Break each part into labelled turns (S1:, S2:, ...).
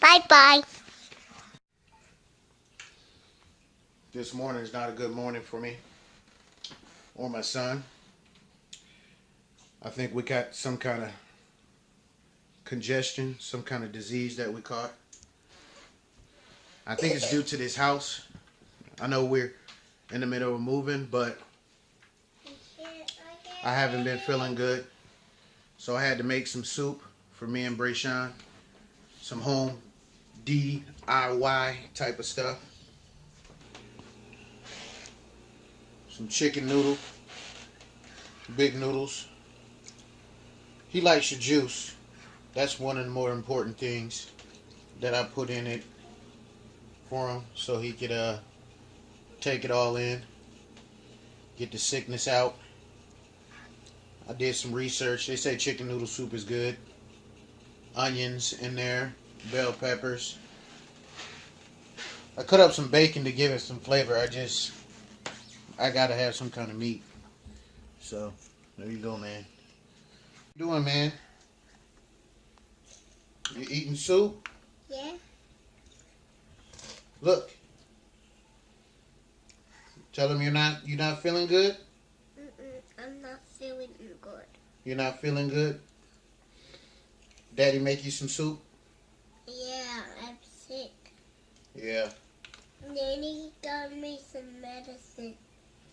S1: Bye-bye.
S2: This morning is not a good morning for me or my son. I think we got some kind of congestion, some kind of disease that we caught. I think it's due to this house. I know we're in the middle of moving, but I haven't been feeling good. So I had to make some soup for me and Brayshon. Some home DIY type of stuff. Some chicken noodle. Big noodles. He likes your juice. That's one of the more important things that I put in it for him so he could take it all in, get the sickness out. I did some research. They say chicken noodle soup is good. Onions in there, bell peppers. I cut up some bacon to give it some flavor. I gotta have some kind of meat. So there you go, man. What you doing, man? You eating soup?
S1: Yeah.
S2: Look. Tell him you're not feeling good?
S1: I'm not feeling good.
S2: You're not feeling good? Daddy make you some soup?
S1: Yeah, I'm sick.
S2: Yeah.
S1: And then he got me some medicine.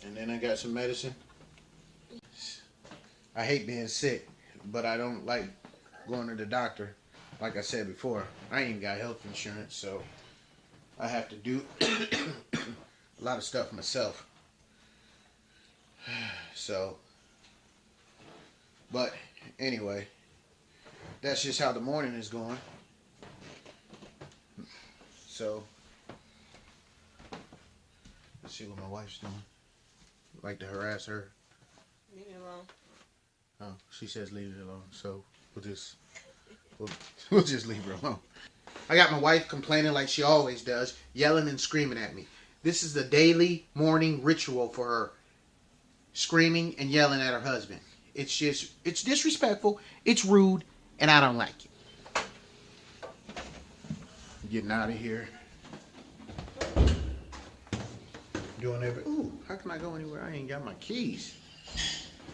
S2: And then I got some medicine? I hate being sick, but I don't like going to the doctor. Like I said before, I ain't got health insurance, so I have to do a lot of stuff myself. So, but anyway, that's just how the morning is going. So, let's see what my wife's doing. Like to harass her.
S3: Leave me alone.
S2: Oh, she says leave it alone. So we'll just leave her alone. I got my wife complaining like she always does, yelling and screaming at me. This is the daily morning ritual for her. Screaming and yelling at her husband. It's disrespectful, it's rude, and I don't like it. Getting out of here. Doing everything. Ooh, how can I go anywhere? I ain't got my keys.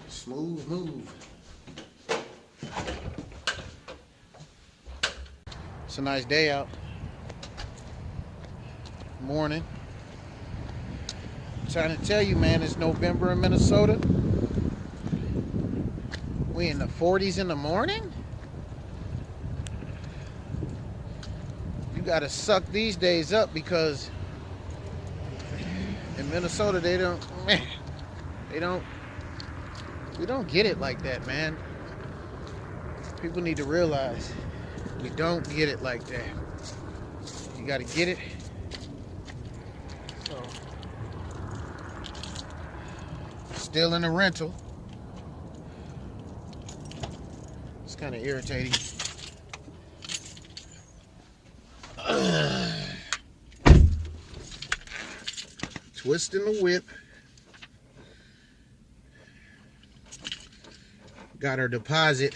S2: Smooth move. It's a nice day out. Morning. I'm trying to tell you, man, it's November in Minnesota. We in the 40s in the morning? You gotta suck these days up because in Minnesota we don't get it like that, man. People need to realize we don't get it like that. You gotta get it. So, still in the rental. It's kind of irritating. Twisting the whip. Got our deposit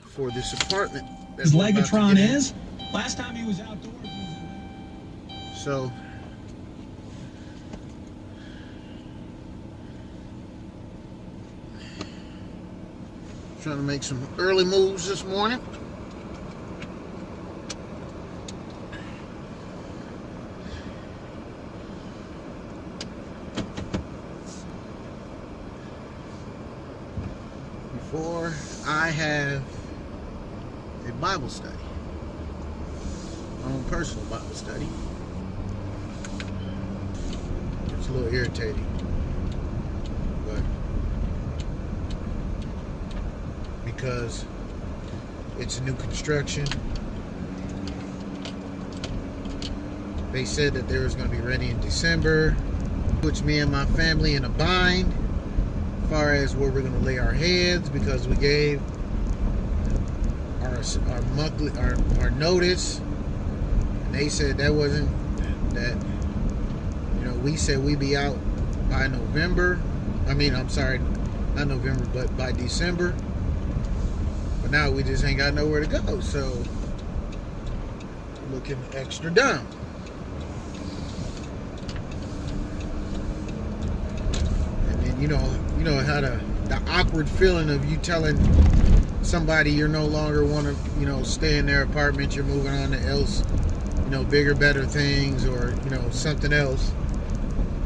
S2: for this apartment.
S4: His Legatron is. Last time he was outdoors.
S2: So trying to make some early moves this morning. Before I have a Bible study, my own personal Bible study. It's a little irritating, but because it's new construction, they said that they was going to be ready in December, puts me and my family in a bind as far as where we're going to lay our heads, because we gave our monthly our notice, and they said that wasn't that, you know, we said we'd be out by November. I mean, I'm sorry, not November, but by December. But now we just ain't got nowhere to go, so looking extra dumb. And then you know how the awkward feeling of you telling somebody you're no longer want to stay in their apartment, you're moving on to else, bigger, better things, or something else,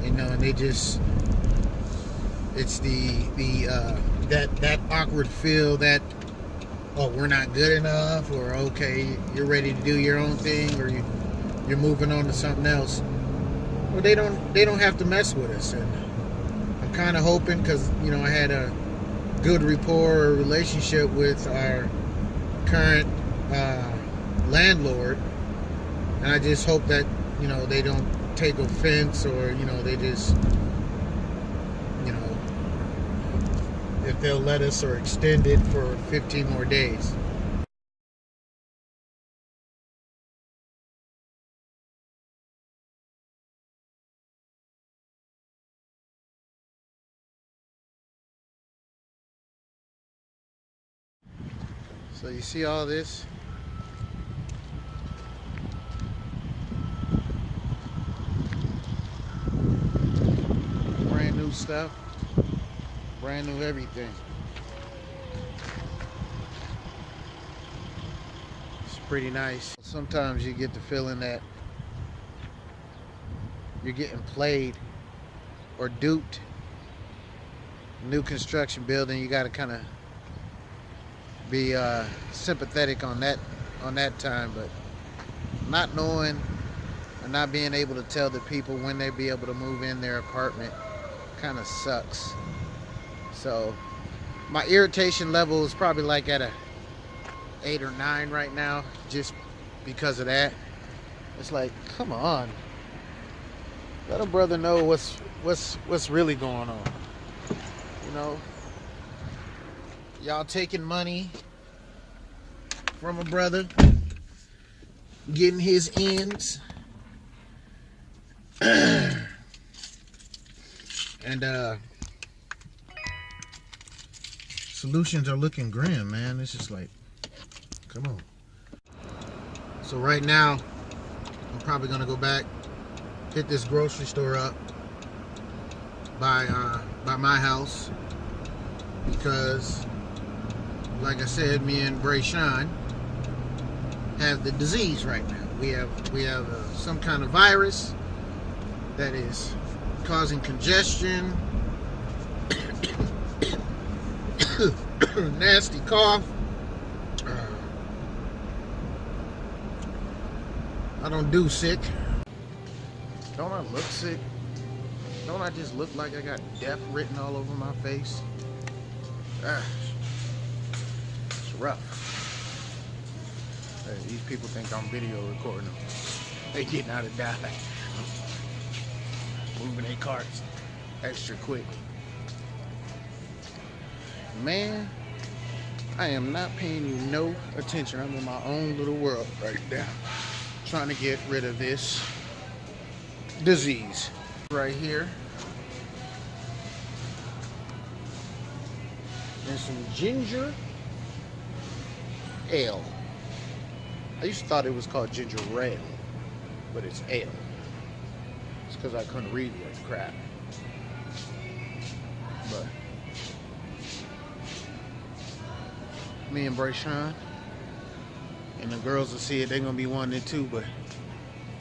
S2: and they just, it's that awkward feel that, oh, we're not good enough, or okay, you're ready to do your own thing, or you're moving on to something else. Well, they don't have to mess with us. And I'm kind of hoping, because I had a good rapport or relationship with our current landlord, and I just hope that they don't take offense, or they just if they'll let us, or extend it for 15 more days. So you see all this? Brand new stuff. Brand new everything. It's pretty nice. Sometimes you get the feeling that you're getting played or duped. New construction building, you got to kind of be sympathetic on that time, but not knowing or not being able to tell the people when they be able to move in their apartment kind of sucks. So my irritation level is probably like at a 8 or 9 right now, just because of that. It's like, come on, let a brother know what's really going on. Y'all taking money from a brother, getting his ends, and solutions are looking grim, man. It's just like, come on. So right now, I'm probably gonna go back, hit this grocery store up by my house, because, like I said, me and Brayshon have the disease right now. We have some kind of virus that is causing congestion, nasty cough. I don't do sick. Don't I look sick? Don't I just look like I got death written all over my face? It's rough. Hey, these people think I'm video recording them. They getting out of Dodge. Moving their carts extra quick. Man, I am not paying you no attention. I'm in my own little world right now, trying to get rid of this disease. Right here. And some ginger ale. I used to thought it was called ginger ale, but it's ale. It's because I couldn't read worth crap. But me and Brayshon, and the girls will see it, they're gonna be wanting it too, but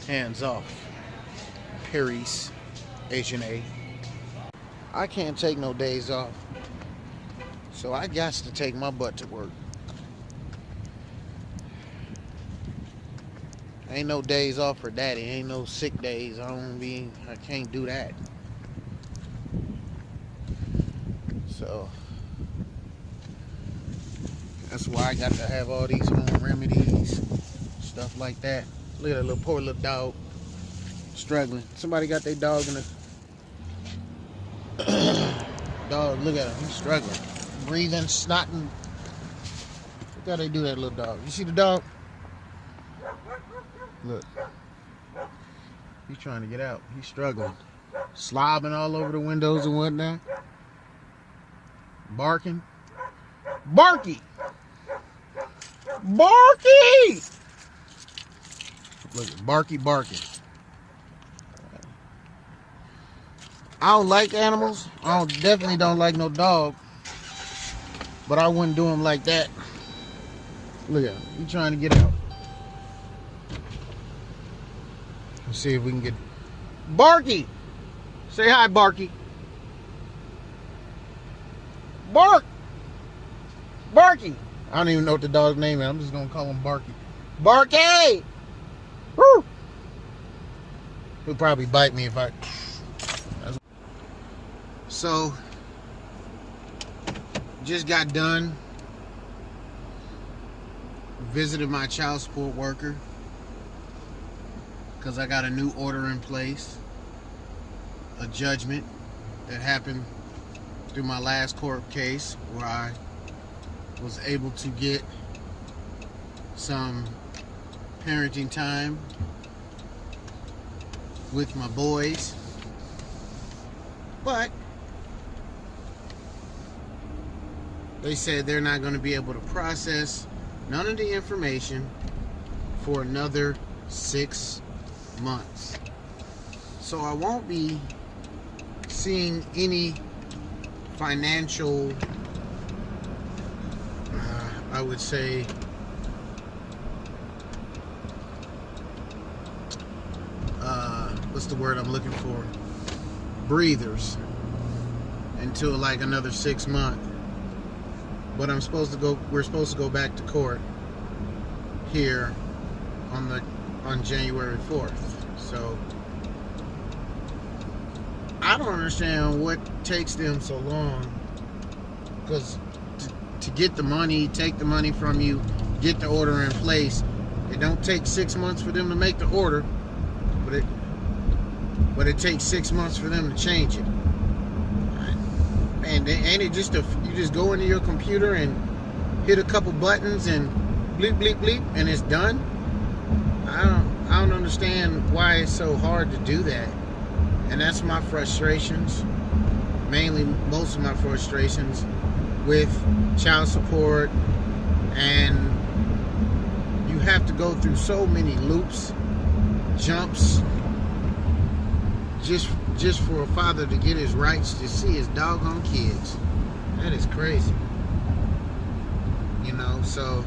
S2: hands off. Perry's H&A. I can't take no days off, so I got to take my butt to work. Ain't no days off for daddy. Ain't no sick days. I can't do that. So that's why I got to have all these home remedies, stuff like that. Look at that little poor little dog struggling. Somebody got their dog in the dog. Look at him. He's struggling, breathing, snotting. Look how they do that little dog. You see the dog? Look, he's trying to get out. He's struggling, slobbing all over the windows and whatnot, barking. Barky! Barky! Look, Barky barking. I don't like animals. I definitely don't like no dog. But I wouldn't do him like that. Look at him. He's trying to get out. Let's see if we can get... Barky! Say hi, Barky. Bark! Barky! I don't even know what the dog's name is. I'm just going to call him Barky. Barky! Woo! He'll probably bite me if I... So, just got done. Visited my child support worker. Because I got a new order in place. A judgment that happened through my last court case where I was able to get some parenting time with my boys. But they said they're not going to be able to process none of the information for another 6 months. So I won't be seeing any financial, I would say, what's the word I'm looking for? Breathers until like another 6 months. But we're supposed to go back to court here on January 4th. So I don't understand what takes them so long, because to get the money, take the money from you, get the order in place, it don't take 6 months for them to make the order, but it takes 6 months for them to change it. And ain't it just you just go into your computer and hit a couple buttons and bleep bleep bleep and it's done? I don't understand why it's so hard to do that. And that's my frustrations, mainly most of my frustrations with child support. And you have to go through so many loops, jumps, just for a father to get his rights to see his doggone kids. That is crazy. You know, so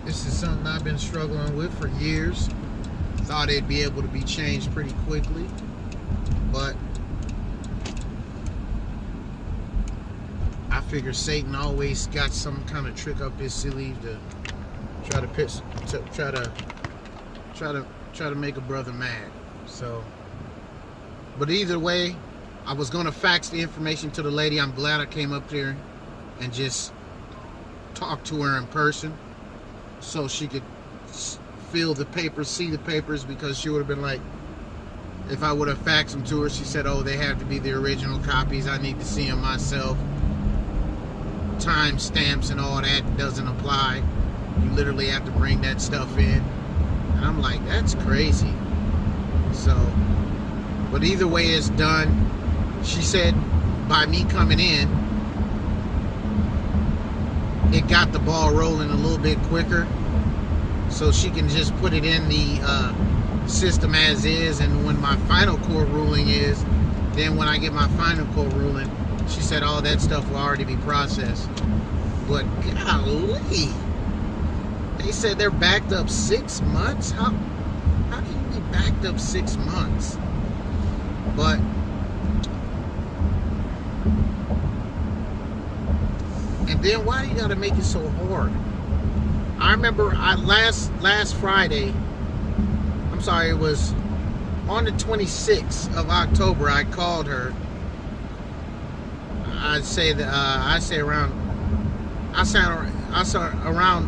S2: this is something I've been struggling with for years. Thought it'd be able to be changed pretty quickly, but I figure Satan always got some kind of trick up his sleeve to try to make a brother mad. So, but either way, I was gonna fax the information to the lady. I'm glad I came up there and just talked to her in person, so she could feel the papers, see the papers, because she would have been like, if I would have faxed them to her, she said, oh, they have to be the original copies. I need to see them myself. Time stamps and all that doesn't apply. You literally have to bring that stuff in. And I'm like, that's crazy. So, but either way it's done. She said by me coming in, it got the ball rolling a little bit quicker, so she can just put it in the system as is. And when my final court ruling is, then when I get my final court ruling, she said all that stuff will already be processed. But golly, they said they're backed up 6 months. How can you be backed up 6 months? But and then why do you gotta make it so hard? I remember last Friday, I'm sorry, it was on the 26th of October, I called her. I say around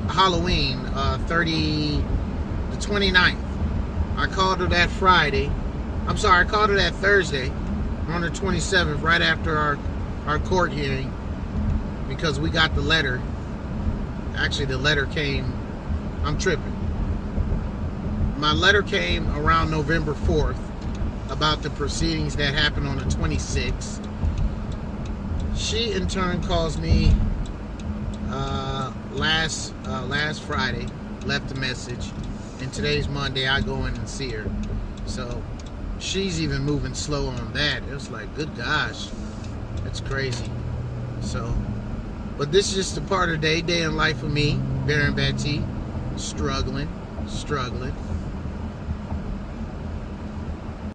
S2: Halloween, the 29th. I called her that Friday. I'm sorry, I called her that Thursday on the 27th, right after our court hearing, because we got the letter. Actually, the letter came, I'm tripping. My letter came around November 4th about the proceedings that happened on the 26th. She in turn calls me last Friday, left a message, and today's Monday. I go in and see her, so she's even moving slow on that. It was like, good gosh, that's crazy. So, but this is just a part of the day in life of me, Baron Batty, struggling.